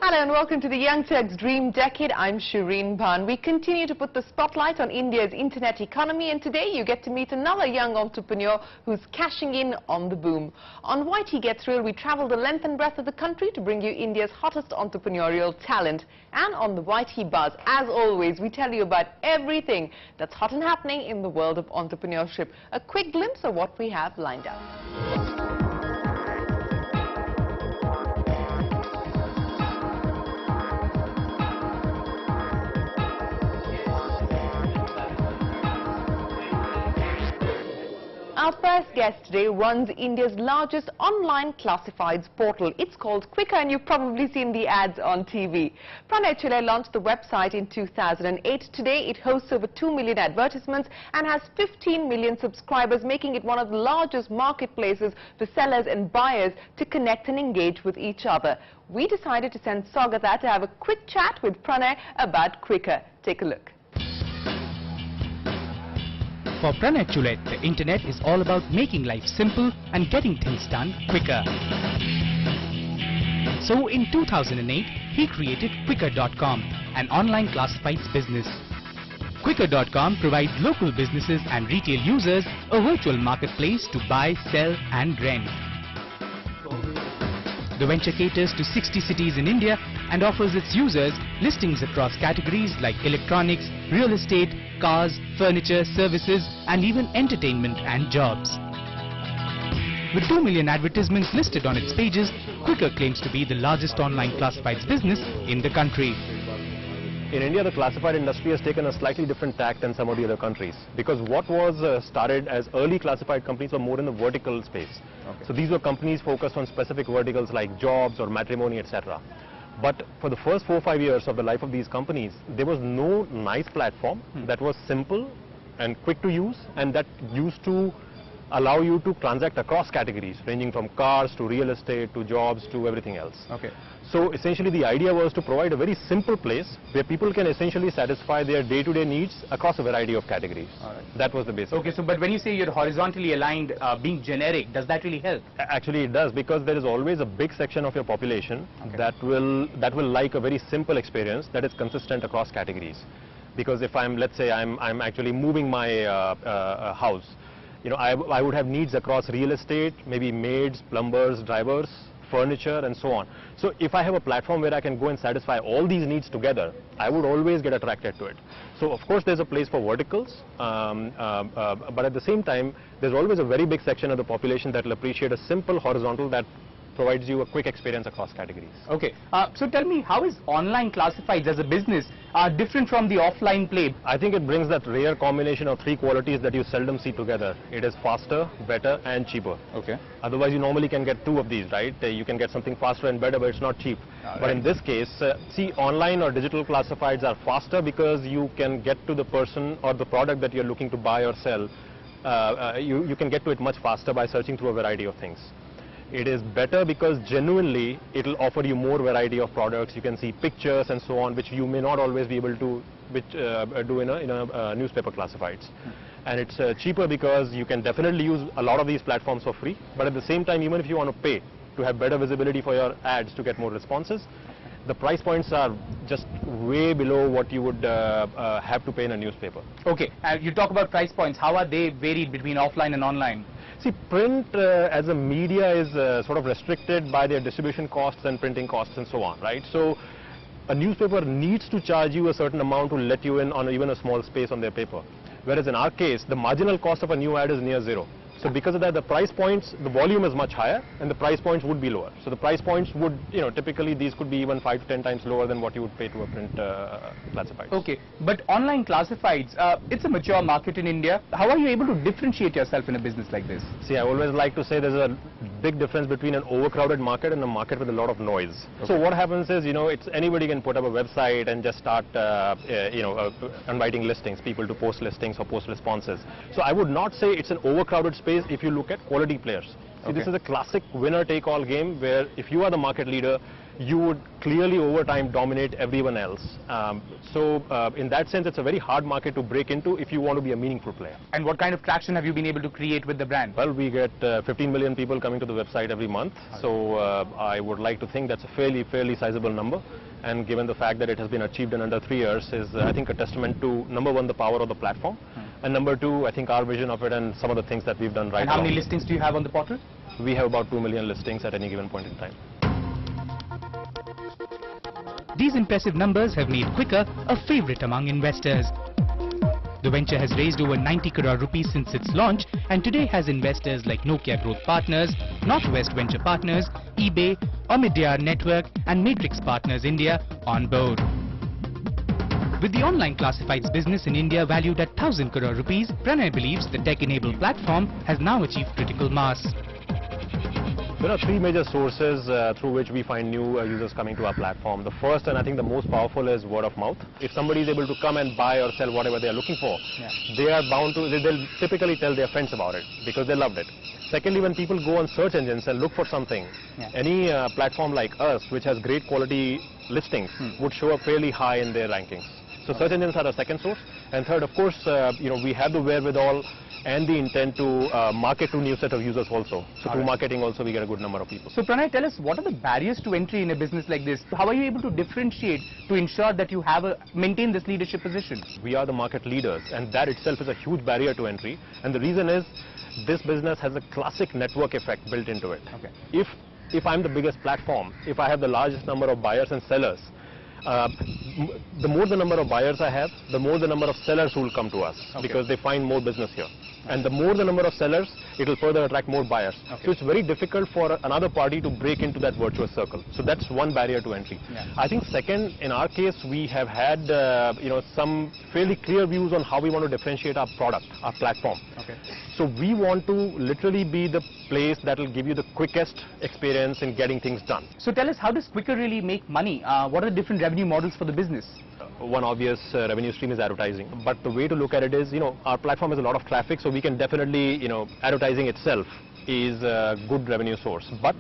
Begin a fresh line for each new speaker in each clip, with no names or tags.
Hello and welcome to the Young Turks Dream Decade. I'm Shireen Bhan. We continue to put the spotlight on India's internet economy, and today you get to meet another young entrepreneur who's cashing in on the boom. On YT Gets Real, we travel the length and breadth of the country to bring you India's hottest entrepreneurial talent. And on the YT Buzz, as always, we tell you about everything that's hot and happening in the world of entrepreneurship. A quick glimpse of what we have lined up. Our first guest today runs India's largest online classifieds portal. It's called Quikr, and you've probably seen the ads on TV. Pranay Chule launched the website in 2008. Today it hosts over 2 million advertisements and has 15 million subscribers, making it one of the largest marketplaces for sellers and buyers to connect and engage with each other. We decided to send Saugata to have a quick chat with Pranay about Quikr. Take a look.
For Pranay Chule, the internet is all about making life simple and getting things done quicker. So in 2008, he created Quikr.com, an online classifieds business. Quikr.com provides local businesses and retail users a virtual marketplace to buy, sell and rent. The venture caters to 60 cities in India and offers its users listings across categories like electronics, real estate, cars, furniture, services and even entertainment and jobs. With 2 million advertisements listed on its pages, Quikr claims to be the largest online classifieds business in the country.
In India, the classified industry has taken a slightly different tack than some of the other countries, because what was started as early classified companies were more in the vertical space. Okay. So these were companies focused on specific verticals like jobs or matrimony, etc. But for the first 4 or 5 years of the life of these companies, there was no nice platform that was simple and quick to use, and that used to allow you to transact across categories, ranging from cars to real estate to jobs to everything else.
Okay.
So essentially the idea was to provide a very simple place where people can essentially satisfy their day-to-day needs across a variety of categories.
Right.
That was the basis.
Okay, so but when you say you're horizontally aligned, being generic, does that really help?
Actually it does, because there is always a big section of your population that will like a very simple experience that is consistent across categories. Because if let's say I'm actually moving my house, you know, I would have needs across real estate, maybe maids, plumbers, drivers, furniture and so on. So if I have a platform where I can go and satisfy all these needs together, I would always get attracted to it. So of course there's a place for verticals, but at the same time there's always a very big section of the population that will appreciate a simple horizontal that provides you a quick experience across categories.
Okay, so tell me, how is online classifieds as a business different from the offline play?
I think it brings that rare combination of 3 qualities that you seldom see together. It is faster, better and cheaper.
Okay.
Otherwise you normally can get 2 of these, right? You can get something faster and better, but it's not cheap. But in this case, see, online or digital classifieds are faster because you can get to the person or the product that you're looking to buy or sell. You can get to it much faster by searching through a variety of things. It is better because genuinely it will offer you more variety of products. You can see pictures and so on, which you may not always be able to do in a newspaper classifieds. And it's cheaper because you can definitely use a lot of these platforms for free, but at the same time, even if you want to pay to have better visibility for your ads to get more responses, the price points are just way below what you would have to pay in a newspaper.
Okay, you talk about price points. How are they varied between offline and online?
See, print as a media is sort of restricted by their distribution costs and printing costs and so on, right? So a newspaper needs to charge you a certain amount to let you in on even a small space on their paper. Whereas in our case, the marginal cost of a new ad is near 0. So because of that, the price points, the volume is much higher and the price points would be lower. So the price points would, you know, typically these could be even 5 to 10 times lower than what you would pay to a print classified.
Okay, but online classifieds, it's a mature market in India. How are you able to differentiate yourself in a business like this?
See, I always like to say there's a big difference between an overcrowded market and a market with a lot of noise. Okay. So what happens is, you know, it's anybody can put up a website and just start, inviting listings, people to post listings or post responses. So I would not say it's an overcrowded space if you look at quality players. See, this is a classic winner-take-all game where if you are the market leader, you would clearly over time dominate everyone else. So in that sense, it's a very hard market to break into if you want to be a meaningful player.
And what kind of traction have you been able to create with the brand?
Well, we get 15 million people coming to the website every month. So I would like to think that's a fairly sizable number. And given the fact that it has been achieved in under 3 years is, I think, a testament to, number one, the power of the platform. And number two, I think our vision of it and some of the things that we've done right
now. And how many listings do you have on the portal?
We have about 2 million listings at any given point in time.
These impressive numbers have made Quikr a favorite among investors. The venture has raised over 90 crore rupees since its launch and today has investors like Nokia Growth Partners, Northwest Venture Partners, eBay, Omidyar Network and Matrix Partners India on board. With the online classifieds business in India valued at 1,000 crore rupees, Pranay believes the tech-enabled platform has now achieved critical mass.
There are three major sources through which we find new users coming to our platform. The first and I think the most powerful is word of mouth. If somebody is able to come and buy or sell whatever they are looking for, they are bound to, they'll typically tell their friends about it because they loved it. Secondly, when people go on search engines and look for something, any platform like us, which has great quality listings, would show up fairly high in their rankings. So search engines are a second source. And third, of course, we have the wherewithal and the intent to market to new set of users also. So through marketing also we get a good number of people.
So Pranay, tell us, what are the barriers to entry in a business like this? How are you able to differentiate to ensure that you have maintain this leadership position?
We are the market leaders and that itself is a huge barrier to entry. And the reason is this business has a classic network effect built into it. If I'm the biggest platform, if I have the largest number of buyers and sellers, the more the number of buyers I have, the more the number of sellers who will come to us because they find more business here. And the more the number of sellers, it will further attract more buyers. So it's very difficult for another party to break into that virtuous circle. So that's one barrier to entry. I think second, in our case, we have had some fairly clear views on how we want to differentiate our product, our platform. So we want to literally be the place that will give you the quickest experience in getting things done.
So tell us, how does Quikr really make money? What are the different revenue models for the business?
One obvious revenue stream is advertising. But the way to look at it is, our platform has a lot of traffic, so we can definitely, advertising itself is a good revenue source. But,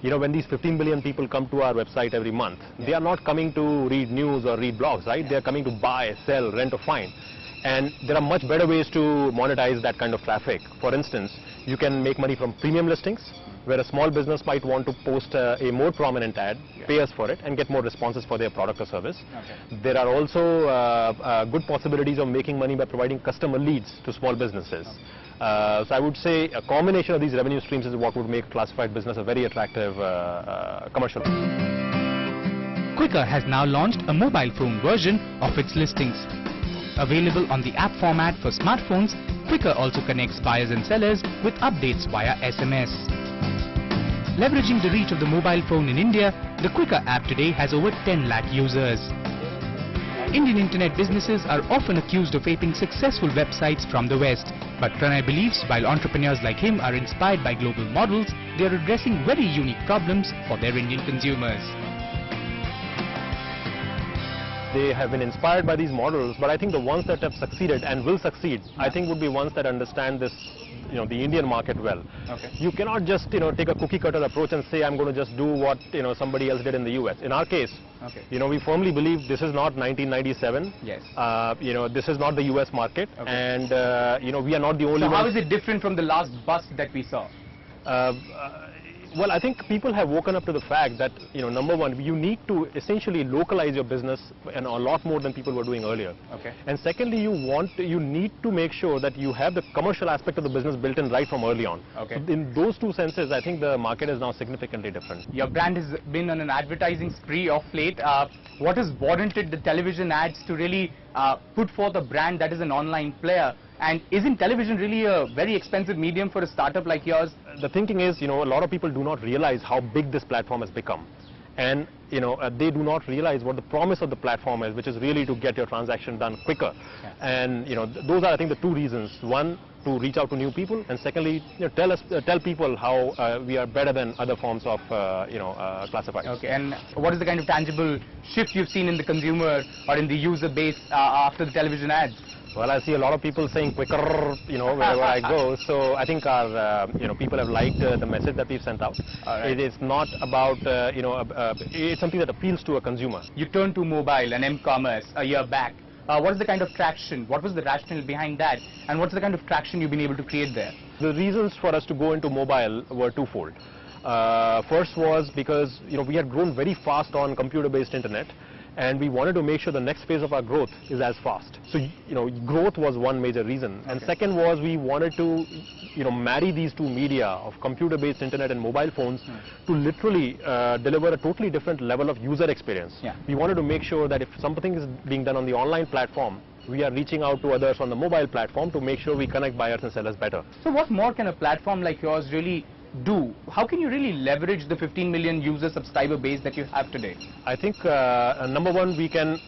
when these 15 million people come to our website every month, they are not coming to read news or read blogs, right? They are coming to buy, sell, rent or find. And there are much better ways to monetize that kind of traffic. For instance, you can make money from premium listings, where a small business might want to post a more prominent ad, pay us for it, and get more responses for their product or service. There are also good possibilities of making money by providing customer leads to small businesses. So I would say a combination of these revenue streams is what would make classified business a very attractive commercial.
Quikr has now launched a mobile phone version of its listings. Available on the app format for smartphones, Quikr also connects buyers and sellers with updates via SMS. Leveraging the reach of the mobile phone in India, the Quikr app today has over 10 lakh users. Indian internet businesses are often accused of aping successful websites from the West. But Pranay believes while entrepreneurs like him are inspired by global models, they are addressing very unique problems for their Indian consumers.
They have been inspired by these models, but I think the ones that have succeeded and will succeed, I think would be ones that understand this, the Indian market well. You cannot just, take a cookie cutter approach and say, I'm going to just do what, somebody else did in the US. In our case, we firmly believe this is not 1997. This is not the US market. And, we are not the only
ones.
So
how is it different from the last bust that we saw?
Well, I think people have woken up to the fact that, number one, you need to essentially localize your business and a lot more than people were doing earlier. And secondly, you need to make sure that you have the commercial aspect of the business built in right from early on. So in those two senses, I think the market is now significantly different.
Your brand has been on an advertising spree of late. What has warranted the television ads to really put forth a brand that is an online player? And isn't television really a very expensive medium for a startup like yours?
The thinking is, a lot of people do not realize how big this platform has become. And, they do not realize what the promise of the platform is, which is really to get your transaction done quicker. And, those are, I think, the two reasons. One, to reach out to new people, and secondly, tell people how we are better than other forms of classifieds.
Okay, and what is the kind of tangible shift you've seen in the consumer or in the user base after the television ads?
Well, I see a lot of people saying quicker, wherever I go. So I think our, people have liked the message that we've sent out.
Right.
It is not about, it's something that appeals to a consumer.
You turned to mobile and m-commerce a year back. What is the kind of traction? What was the rationale behind that? And what's the kind of traction you've been able to create there?
The reasons for us to go into mobile were twofold. First was because, we had grown very fast on computer-based internet, and we wanted to make sure the next phase of our growth is as fast. So, growth was one major reason. And second was we wanted to, marry these two media of computer-based internet and mobile phones to literally deliver a totally different level of user experience.
Yeah.
We wanted to make sure that if something is being done on the online platform, we are reaching out to others on the mobile platform to make sure we connect buyers and sellers better.
So what more can a platform like yours really do? How can you really leverage the 15 million user subscriber base that you have today?
I think number one, we can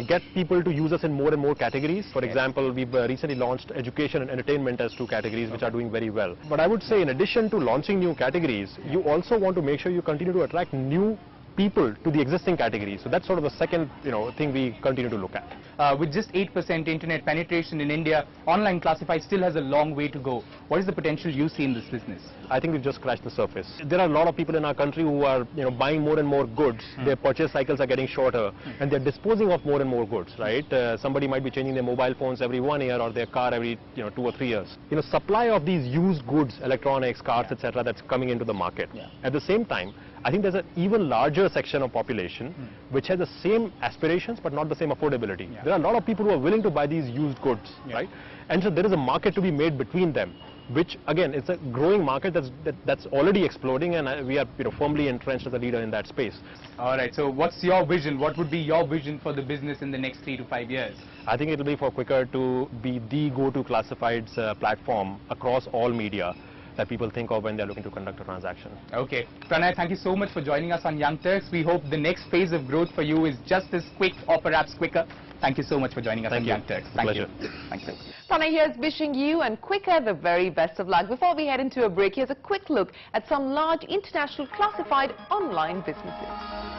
get people to use us in more and more categories. For example, we've recently launched education and entertainment as two categories which are doing very well. But I would say in addition to launching new categories, you also want to make sure you continue to attract new people to the existing categories. So that's sort of the second thing we continue to look at.
With just 8% internet penetration in India, online classified still has a long way to go. What is the potential you see in this business?
I think we've just scratched the surface. There are a lot of people in our country who are buying more and more goods. Their purchase cycles are getting shorter, and they're disposing of more and more goods, right? Somebody might be changing their mobile phones every 1 year or their car every 2 or 3 years. Supply of these used goods, electronics, cars, etc., that's coming into the market. At the same time, I think there's an even larger section of population which has the same aspirations but not the same affordability. There are a lot of people who are willing to buy these used goods, right? And so there is a market to be made between them, which again is a growing market that's already exploding, and we are firmly entrenched as a leader in that space.
All right, so what's your vision? What would be your vision for the business in the next 3 to 5 years?
I think it will be for Quikr to be the go-to classifieds platform across all media that people think of when they're looking to conduct a transaction.
Okay. Pranay, thank you so much for joining us on Young Turks. We hope the next phase of growth for you is just as quick or perhaps quicker. Thank you so much for joining us on Young Turks.
Thank you.
Thank you.
Pranay here's wishing you and Quikr the very best of luck. Before we head into a break, here's a quick look at some large international classified online businesses.